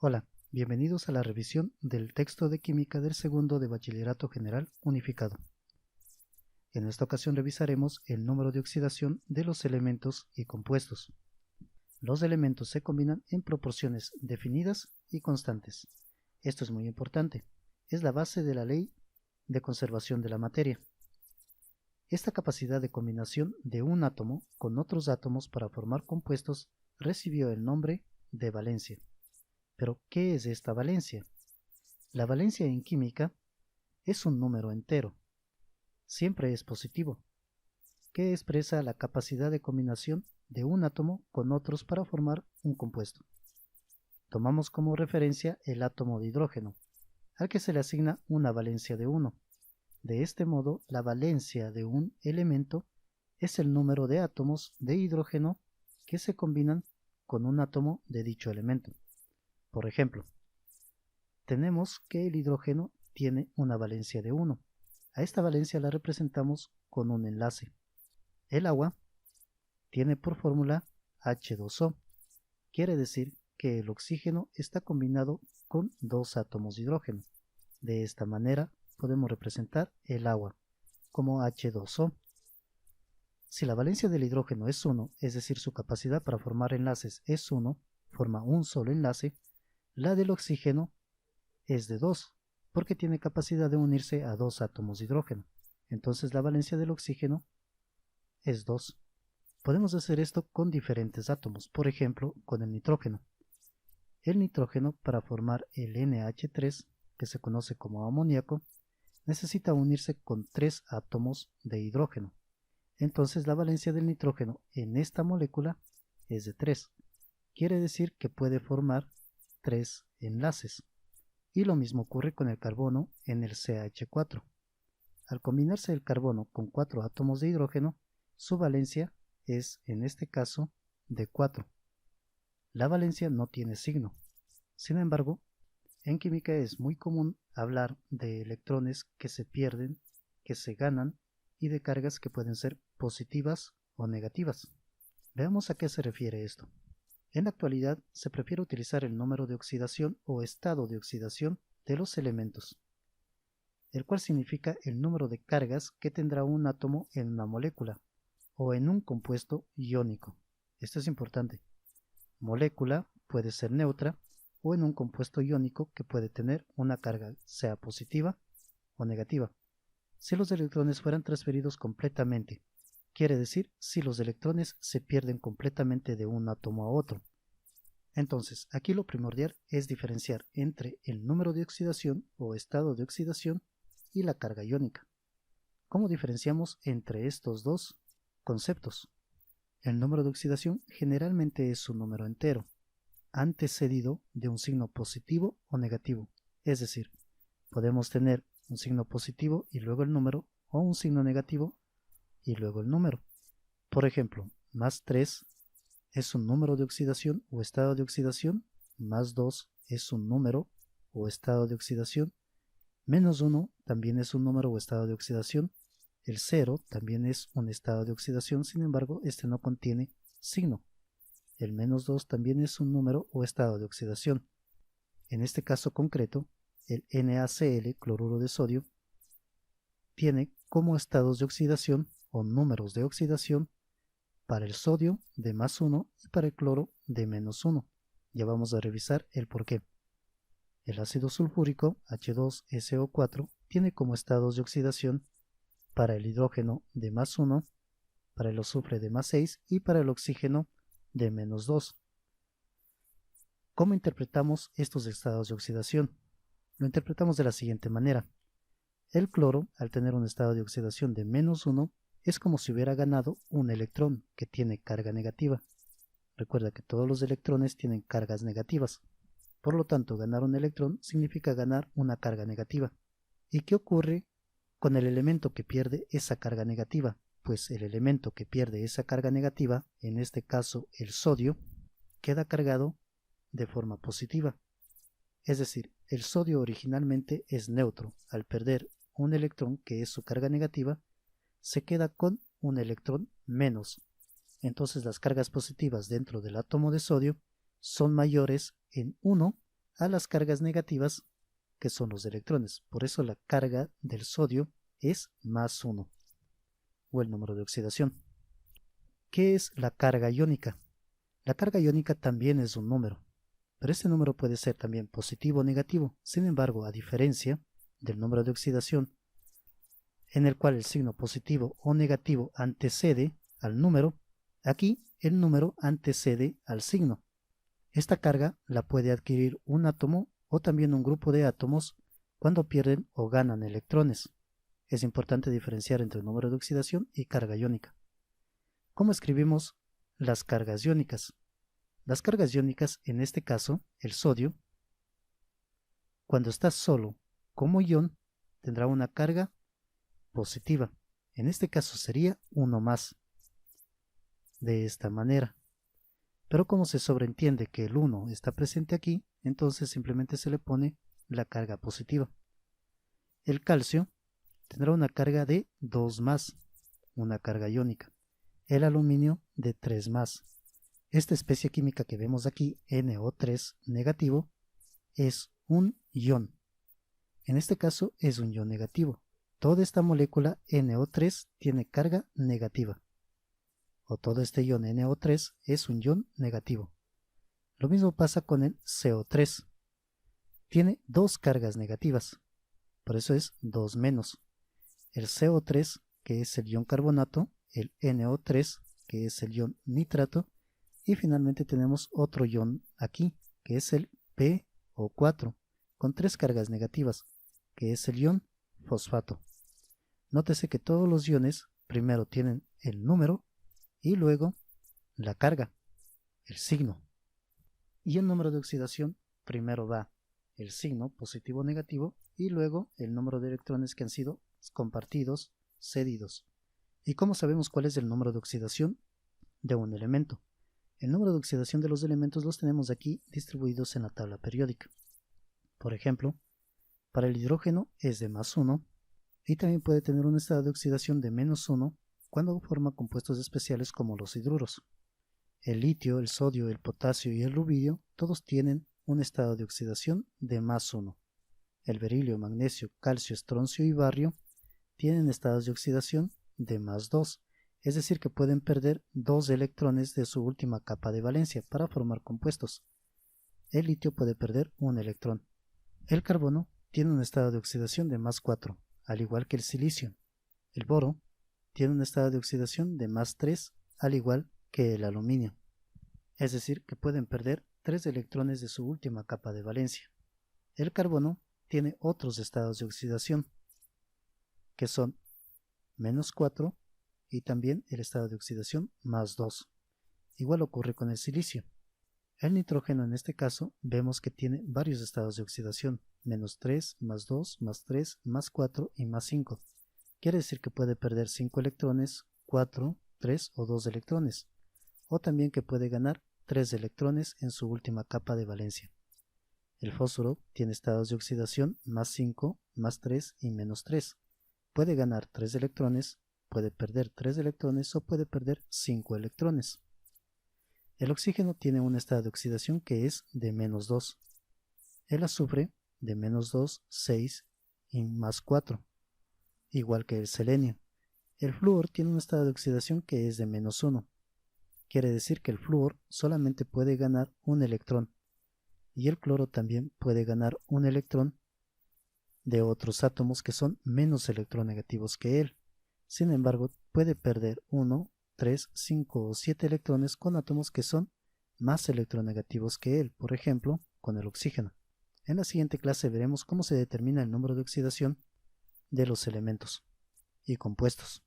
Hola, bienvenidos a la revisión del texto de química del segundo de Bachillerato General Unificado. En esta ocasión revisaremos el número de oxidación de los elementos y compuestos. Los elementos se combinan en proporciones definidas y constantes. Esto es muy importante. Es la base de la ley de conservación de la materia. Esta capacidad de combinación de un átomo con otros átomos para formar compuestos recibió el nombre de valencia. Pero, ¿qué es esta valencia? La valencia en química es un número entero. Siempre es positivo, que expresa la capacidad de combinación de un átomo con otros para formar un compuesto. Tomamos como referencia el átomo de hidrógeno, al que se le asigna una valencia de 1. De este modo, la valencia de un elemento es el número de átomos de hidrógeno que se combinan con un átomo de dicho elemento. Por ejemplo, tenemos que el hidrógeno tiene una valencia de 1. A esta valencia la representamos con un enlace. El agua tiene por fórmula H2O. Quiere decir que el oxígeno está combinado con dos átomos de hidrógeno. De esta manera podemos representar el agua como H2O. Si la valencia del hidrógeno es 1, es decir, su capacidad para formar enlaces es 1, forma un solo enlace, la del oxígeno es de 2, porque tiene capacidad de unirse a dos átomos de hidrógeno. Entonces la valencia del oxígeno es 2. Podemos hacer esto con diferentes átomos, por ejemplo, con el nitrógeno. El nitrógeno, para formar el NH3, que se conoce como amoníaco, necesita unirse con 3 átomos de hidrógeno. Entonces la valencia del nitrógeno en esta molécula es de 3. Quiere decir que puede formar 3 enlaces. Y lo mismo ocurre con el carbono en el CH4. Al combinarse el carbono con 4 átomos de hidrógeno, su valencia es, en este caso, de 4. La valencia no tiene signo. Sin embargo, en química es muy común hablar de electrones que se pierden, que se ganan, y de cargas que pueden ser positivas o negativas. Veamos a qué se refiere esto. En la actualidad se prefiere utilizar el número de oxidación o estado de oxidación de los elementos, el cual significa el número de cargas que tendrá un átomo en una molécula o en un compuesto iónico. Esto es importante. Molécula puede ser neutra o en un compuesto iónico que puede tener una carga, sea positiva o negativa. Si los electrones fueran transferidos completamente, quiere decir si los electrones se pierden completamente de un átomo a otro. Entonces, aquí lo primordial es diferenciar entre el número de oxidación o estado de oxidación y la carga iónica. ¿Cómo diferenciamos entre estos dos conceptos? El número de oxidación generalmente es un número entero, antecedido de un signo positivo o negativo. Es decir, podemos tener un signo positivo y luego el número, o un signo negativo y luego el número. Por ejemplo, más 3 es un número de oxidación o estado de oxidación, más 2 es un número o estado de oxidación, menos 1 también es un número o estado de oxidación, el 0 también es un estado de oxidación, sin embargo, este no contiene signo. El menos 2 también es un número o estado de oxidación. En este caso concreto, el NaCl, cloruro de sodio, tiene como estados de oxidación o números de oxidación para el sodio de más 1 y para el cloro de menos 1. Ya vamos a revisar el porqué. El ácido sulfúrico, H2SO4, tiene como estados de oxidación para el hidrógeno de más 1, para el azufre de más 6 y para el oxígeno de menos 2. ¿Cómo interpretamos estos estados de oxidación? Lo interpretamos de la siguiente manera. El cloro, al tener un estado de oxidación de menos 1, es como si hubiera ganado un electrón que tiene carga negativa. Recuerda que todos los electrones tienen cargas negativas. Por lo tanto, ganar un electrón significa ganar una carga negativa. ¿Y qué ocurre con el elemento que pierde esa carga negativa? Pues el elemento que pierde esa carga negativa, en este caso el sodio, queda cargado de forma positiva. Es decir, el sodio originalmente es neutro. Al perder un electrón, que es su carga negativa, se queda con un electrón menos. Entonces las cargas positivas dentro del átomo de sodio son mayores en 1 a las cargas negativas, que son los electrones. Por eso la carga del sodio es +1, o el número de oxidación. ¿Qué es la carga iónica? La carga iónica también es un número, pero este número puede ser también positivo o negativo. Sin embargo, a diferencia del número de oxidación, en el cual el signo positivo o negativo antecede al número, aquí el número antecede al signo. Esta carga la puede adquirir un átomo o también un grupo de átomos cuando pierden o ganan electrones. Es importante diferenciar entre el número de oxidación y carga iónica. ¿Cómo escribimos las cargas iónicas? Las cargas iónicas, en este caso, el sodio, cuando está solo como ion, tendrá una carga positiva. En este caso sería 1+, de esta manera. Pero como se sobreentiende que el 1 está presente aquí, entonces simplemente se le pone la carga positiva. El calcio tendrá una carga de 2+, una carga iónica. El aluminio de 3+. Esta especie química que vemos aquí, NO3 negativo, es un ion. En este caso es un ion negativo. Toda esta molécula NO3 tiene carga negativa. O todo este ion NO3 es un ion negativo. Lo mismo pasa con el CO3. Tiene dos cargas negativas. Por eso es 2-. El CO3, que es el ion carbonato, el NO3, que es el ion nitrato, y finalmente tenemos otro ion aquí, que es el PO4, con 3 cargas negativas, que es el ion fosfato. Nótese que todos los iones primero tienen el número y luego la carga, el signo. Y el número de oxidación primero va el signo positivo o negativo y luego el número de electrones que han sido compartidos, cedidos. ¿Y cómo sabemos cuál es el número de oxidación de un elemento? El número de oxidación de los elementos los tenemos aquí distribuidos en la tabla periódica. Por ejemplo, para el hidrógeno es de +1 y también puede tener un estado de oxidación de -1 cuando forma compuestos especiales como los hidruros. El litio, el sodio, el potasio y el rubidio todos tienen un estado de oxidación de +1. El berilio, magnesio, calcio, estroncio y bario tienen estados de oxidación de +2, es decir que pueden perder 2 electrones de su última capa de valencia para formar compuestos. El litio puede perder un electrón. El carbono tiene un estado de oxidación de +4, al igual que el silicio. El boro tiene un estado de oxidación de +3, al igual que el aluminio. Es decir, que pueden perder 3 electrones de su última capa de valencia. El carbono tiene otros estados de oxidación, que son -4 y también el estado de oxidación +2. Igual ocurre con el silicio. El nitrógeno en este caso vemos que tiene varios estados de oxidación, -3, +2, +3, +4 y +5. Quiere decir que puede perder 5 electrones, 4, 3 o 2 electrones, o también que puede ganar 3 electrones en su última capa de valencia. El fósforo tiene estados de oxidación +5, +3 y -3. Puede ganar 3 electrones, puede perder 3 electrones o puede perder 5 electrones. El oxígeno tiene un estado de oxidación que es de -2. El azufre de -2, 6 y +4, igual que el selenio. El flúor tiene un estado de oxidación que es de -1. Quiere decir que el flúor solamente puede ganar un electrón. Y el cloro también puede ganar un electrón de otros átomos que son menos electronegativos que él. Sin embargo, puede perder 1, 3, 5 o 7 electrones con átomos que son más electronegativos que él, por ejemplo, con el oxígeno. En la siguiente clase veremos cómo se determina el número de oxidación de los elementos y compuestos.